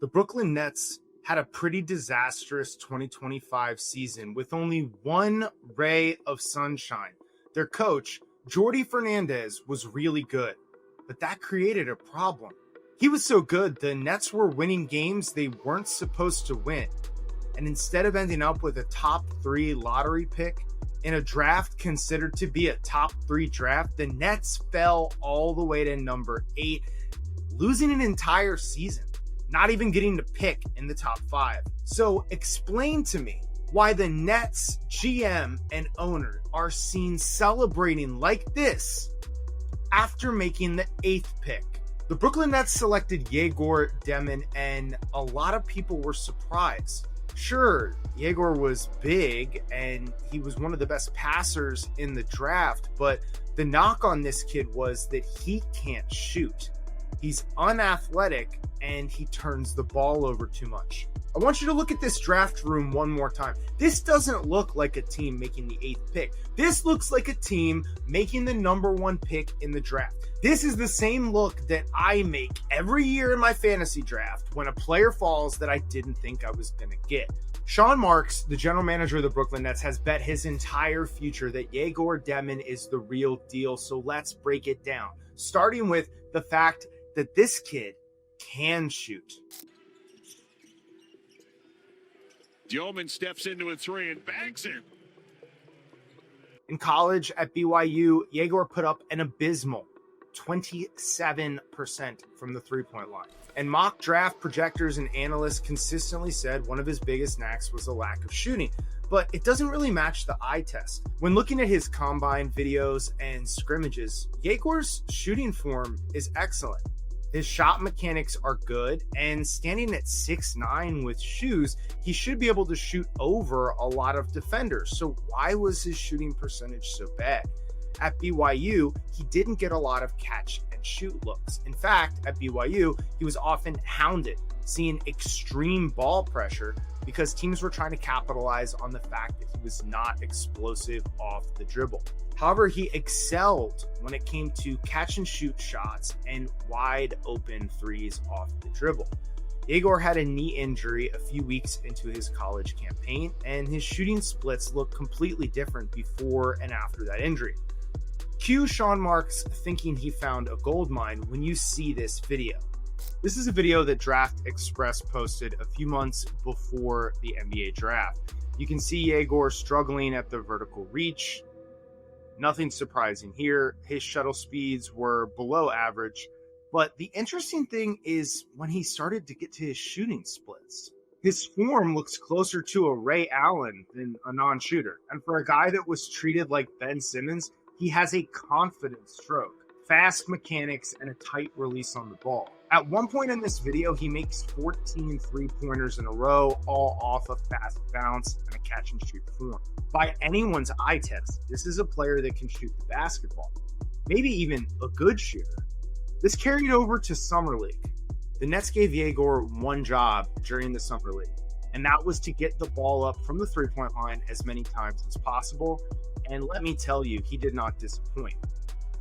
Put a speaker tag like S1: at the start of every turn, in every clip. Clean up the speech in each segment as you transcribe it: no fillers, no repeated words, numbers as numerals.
S1: The Brooklyn Nets had a pretty disastrous 2025 season with only one ray of sunshine. Their coach, Jordi Fernandez, was really good, but that created a problem. He was so good, the Nets were winning games they weren't supposed to win. And instead of ending up with a top 3 lottery pick in a draft considered to be a top 3 draft, the Nets fell all the way to number 8, losing an entire season, not even getting to pick in the top 5. So explain to me why the Nets GM and owner are seen celebrating like this after making the 8th pick. The Brooklyn Nets selected Egor Demin, and a lot of people were surprised. Sure, Egor was big and he was one of the best passers in the draft, but the knock on this kid was that he can't shoot. He's unathletic and he turns the ball over too much. I want you to look at this draft room one more time. This doesn't look like a team making the 8th pick. This looks like a team making the number 1 pick in the draft. This is the same look that I make every year in my fantasy draft when a player falls that I didn't think I was going to get. Sean Marks, the general manager of the Brooklyn Nets, has bet his entire future that Egor Demin is the real deal. So let's break it down, starting with the fact that this kid can shoot.
S2: Demin steps into a 3 and bangs it.
S1: In college at BYU, Egor put up an abysmal 27% from the three-point line. And mock draft projectors and analysts consistently said one of his biggest knacks was a lack of shooting. But it doesn't really match the eye test. When looking at his combine videos and scrimmages, Egor's shooting form is excellent. His shot mechanics are good, and standing at 6'9" with shoes, he should be able to shoot over a lot of defenders. So why was his shooting percentage so bad? At BYU, he didn't get a lot of catch and shoot looks. In fact, at BYU, he was often hounded, seeing extreme ball pressure because teams were trying to capitalize on the fact that he was not explosive off the dribble. However, he excelled when it came to catch and shoot shots and wide open threes off the dribble. Egor had a knee injury a few weeks into his college campaign, and his shooting splits looked completely different before and after that injury. Cue Sean Marks thinking he found a gold mine when you see this video. This is a video that Draft Express posted a few months before the NBA draft. You can see Egor struggling at the vertical reach. Nothing surprising here. His shuttle speeds were below average. But the interesting thing is when he started to get to his shooting splits. His form looks closer to a Ray Allen than a non-shooter. And for a guy that was treated like Ben Simmons, he has a confident stroke, fast mechanics, and a tight release on the ball. At one point in this video, he makes 14 three-pointers in a row, all off a fast bounce and a catch-and-shoot form. By anyone's eye test, this is a player that can shoot the basketball, maybe even a good shooter. This carried over to Summer League. The Nets gave Egor one job during the Summer League, and that was to get the ball up from the three-point line as many times as possible. And let me tell you, he did not disappoint.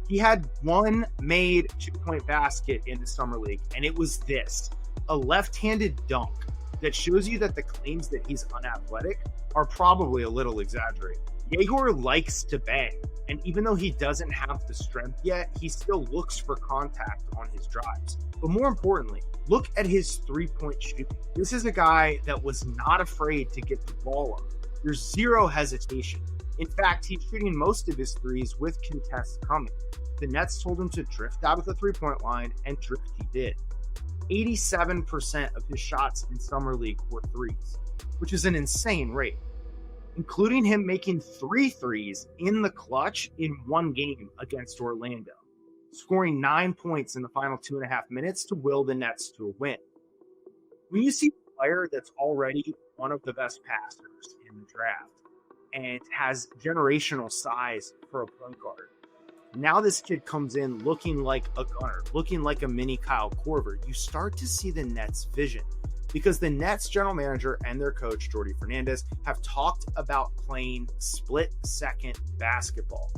S1: He had one made 2-point basket in the Summer League, and it was this, a left-handed dunk that shows you that the claims that he's unathletic are probably a little exaggerated. Egor likes to bang, and even though he doesn't have the strength yet, he still looks for contact on his drives. But more importantly, look at his three-point shooting. This is a guy that was not afraid to get the ball up. There's zero hesitation. In fact, he's shooting most of his threes with contests coming. The Nets told him to drift out of the three-point line, and drift he did. 87% of his shots in Summer League were threes, which is an insane rate, including him making 3 threes in the clutch in one game against Orlando, scoring 9 points in the final 2.5 minutes to will the Nets to a win. When you see a player that's already one of the best passers in the draft and has generational size for a point guard, now this kid comes in looking like a gunner, looking like a mini Kyle Korver, you start to see the Nets' vision. Because the Nets general manager and their coach, Jordi Fernandez, have talked about playing split-second basketball.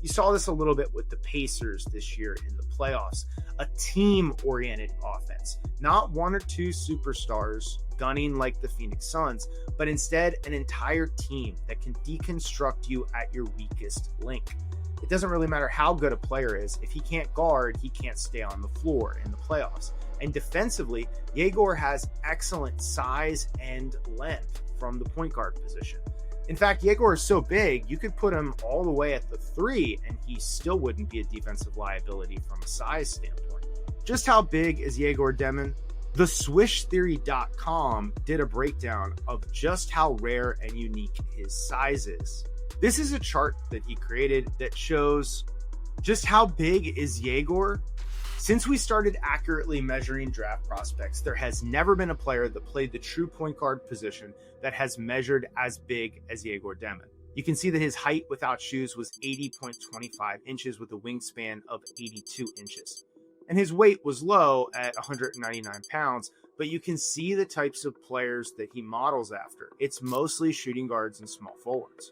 S1: You saw this a little bit with the Pacers this year in the playoffs. A team-oriented offense, not one or two superstars gunning like the Phoenix Suns, but instead an entire team that can deconstruct you at your weakest link. It doesn't really matter how good a player is. If he can't guard, he can't stay on the floor in the playoffs. And defensively, Egor has excellent size and length from the point guard position. In fact, Egor is so big, you could put him all the way at the 3 and he still wouldn't be a defensive liability from a size standpoint. Just how big is Egor Demin? The SwishTheory.com did a breakdown of just how rare and unique his size is. This is a chart that he created that shows just how big is Egor. Since we started accurately measuring draft prospects, there has never been a player that played the true point guard position that has measured as big as Egor Demin. You can see that his height without shoes was 80.25 inches with a wingspan of 82 inches. And his weight was low at 199 pounds, but you can see the types of players that he models after. It's mostly shooting guards and small forwards.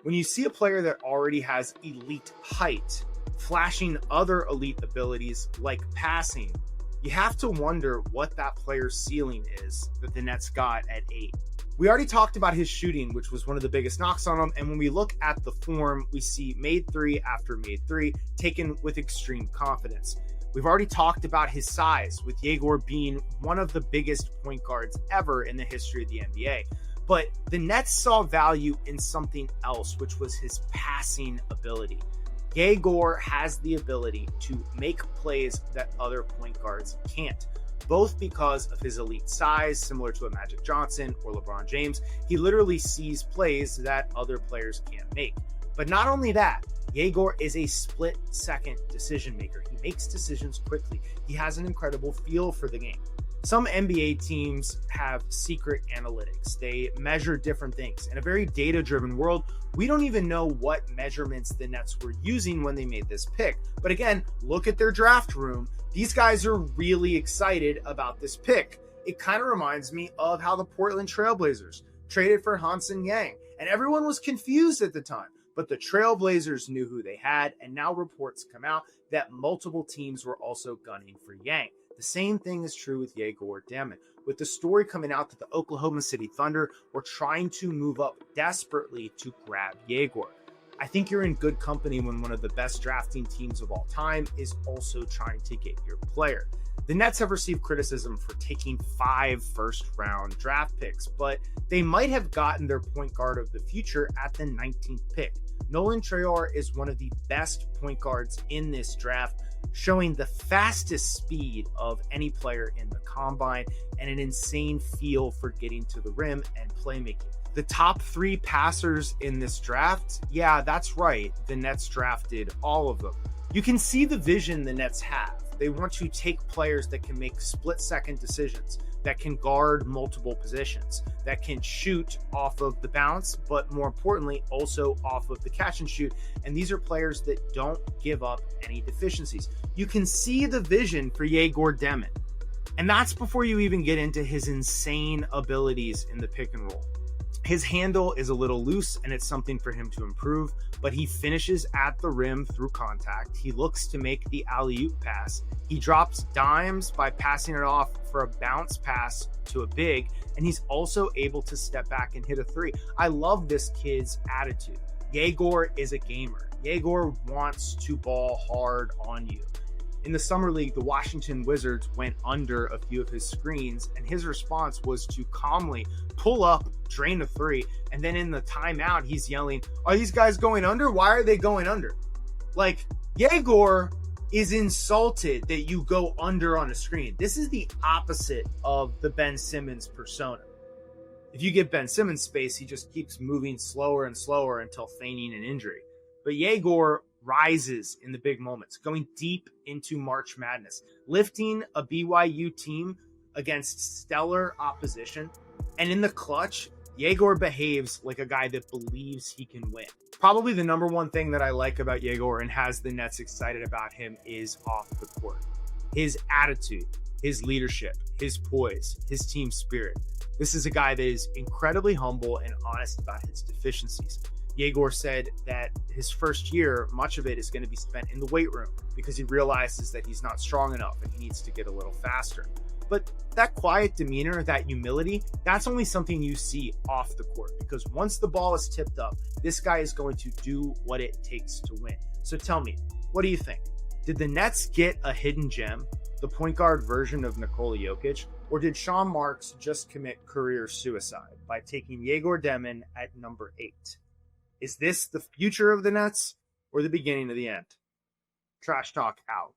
S1: When you see a player that already has elite height, flashing other elite abilities like passing, you have to wonder what that player's ceiling is that the Nets got at 8. We already talked about his shooting, which was one of the biggest knocks on him, and when we look at the form, we see made 3 after made 3, taken with extreme confidence. We've already talked about his size, with Egor being one of the biggest point guards ever in the history of the NBA. But the Nets saw value in something else, which was his passing ability. Egor has the ability to make plays that other point guards can't, both because of his elite size, similar to a Magic Johnson or LeBron James. He literally sees plays that other players can't make. But not only that, Egor is a split-second decision maker. He makes decisions quickly. He has an incredible feel for the game. Some NBA teams have secret analytics. They measure different things. In a very data-driven world, we don't even know what measurements the Nets were using when they made this pick. But again, look at their draft room. These guys are really excited about this pick. It kind of reminds me of how the Portland Trailblazers traded for Hansen Yang. And everyone was confused at the time. But the Trailblazers knew who they had, and now reports come out that multiple teams were also gunning for Yang. The same thing is true with Egor Demin, with the story coming out that the Oklahoma City Thunder were trying to move up desperately to grab Egor. I think you're in good company when one of the best drafting teams of all time is also trying to get your player. The Nets have received criticism for taking 5 first-round draft picks, but they might have gotten their point guard of the future at the 19th pick. Nolan Traore is one of the best point guards in this draft, showing the fastest speed of any player in the combine and an insane feel for getting to the rim and playmaking. The top 3 passers in this draft, yeah, that's right, the Nets drafted all of them. You can see the vision the Nets have. They want to take players that can make split-second decisions, that can guard multiple positions, that can shoot off of the bounce, but more importantly, also off of the catch and shoot. And these are players that don't give up any deficiencies. You can see the vision for Egor Demin. And that's before you even get into his insane abilities in the pick and roll. His handle is a little loose and it's something for him to improve, but he finishes at the rim through contact. He looks to make the alley-oop pass. He drops dimes by passing it off for a bounce pass to a big, and he's also able to step back and hit a 3. I love this kid's attitude. Egor is a gamer. Egor wants to ball hard on you. In the Summer League, the Washington Wizards went under a few of his screens, and his response was to calmly pull up, drain a 3, and then in the timeout, he's yelling, "Are these guys going under? Why are they going under?" Like, Egor is insulted that you go under on a screen. This is the opposite of the Ben Simmons persona. If you give Ben Simmons space, he just keeps moving slower and slower until feigning an injury. But Egor rises in the big moments, going deep into March Madness, lifting a BYU team against stellar opposition. And in the clutch, Egor behaves like a guy that believes he can win. Probably the number one thing that I like about Egor and has the Nets excited about him is off the court. His attitude, his leadership, his poise, his team spirit. This is a guy that is incredibly humble and honest about his deficiencies. Egor said that his first year, much of it is going to be spent in the weight room because he realizes that he's not strong enough and he needs to get a little faster. But that quiet demeanor, that humility, that's only something you see off the court, because once the ball is tipped up, this guy is going to do what it takes to win. So tell me, what do you think? Did the Nets get a hidden gem, the point guard version of Nikola Jokic, or did Sean Marks just commit career suicide by taking Egor Demin at number 8? Is this the future of the Nets or the beginning of the end? Trash Talk out.